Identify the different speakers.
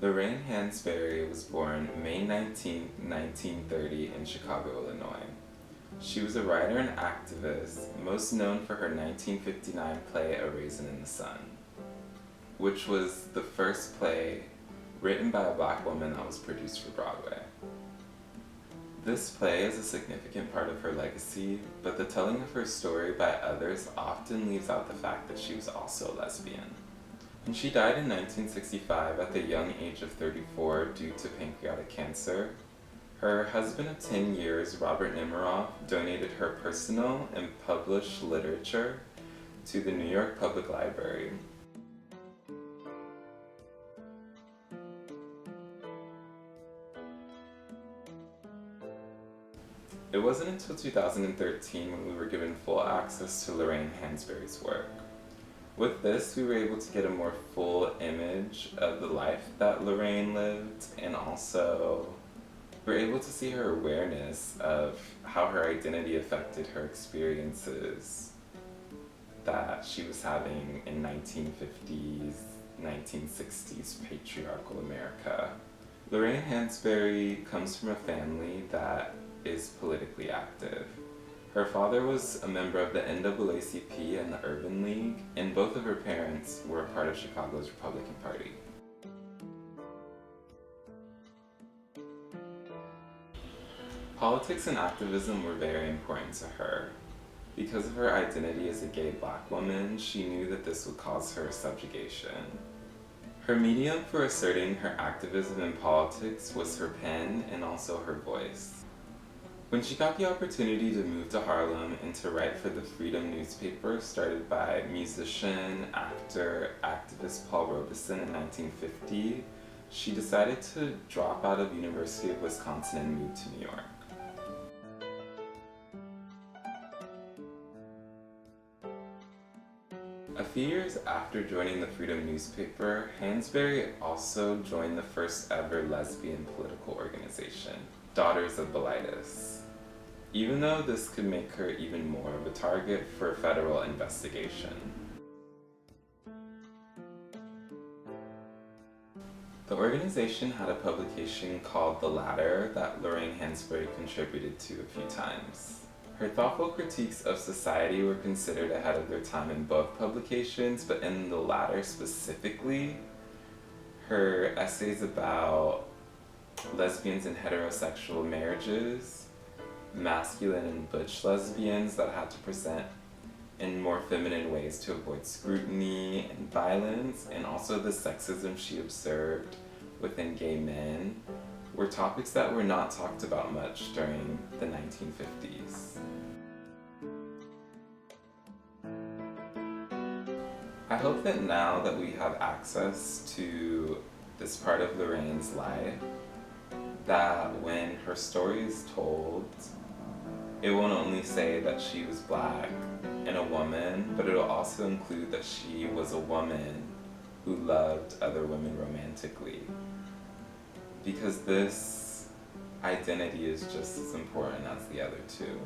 Speaker 1: Lorraine Hansberry was born May 19, 1930 in Chicago, Illinois. She was a writer and activist, most known for her 1959 play A Raisin in the Sun, which was the first play written by a Black woman that was produced for Broadway. This play is a significant part of her legacy, but the telling of her story by others often leaves out the fact that she was also a lesbian. And she died in 1965 at the young age of 34 due to pancreatic cancer. Her husband of 10 years, Robert Nemiroff, donated her personal and published literature to the New York Public Library. It wasn't until 2013 when we were given full access to Lorraine Hansberry's work. With this, we were able to get a more full image of the life that Lorraine lived, and also we were able to see her awareness of how her identity affected her experiences that she was having in 1950s, 1960s patriarchal America. Lorraine Hansberry comes from a family that is politically active. Her father was a member of the NAACP and the Urban League, and both of her parents were a part of Chicago's Republican Party. Politics and activism were very important to her. Because of her identity as a gay Black woman, she knew that this would cause her subjugation. Her medium for asserting her activism in politics was her pen and also her voice. When she got the opportunity to move to Harlem and to write for the Freedom newspaper started by musician, actor, activist Paul Robeson in 1950, she decided to drop out of University of Wisconsin and move to New York. A few years after joining the Freedom newspaper, Hansberry also joined the first ever lesbian political organization, Daughters of Bilitis, even though this could make her even more of a target for federal investigation. The organization had a publication called The Ladder that Lorraine Hansberry contributed to a few times. Her thoughtful critiques of society were considered ahead of their time in both publications, but in The Ladder specifically, her essays about lesbians and heterosexual marriages, masculine and butch lesbians that had to present in more feminine ways to avoid scrutiny and violence, and also the sexism she observed within gay men, were topics that were not talked about much during the 1950s. I hope that now that we have access to this part of Lorraine's life, that when her story is told, it won't only say that she was Black and a woman, but it'll also include that she was a woman who loved other women romantically. Because this identity is just as important as the other two.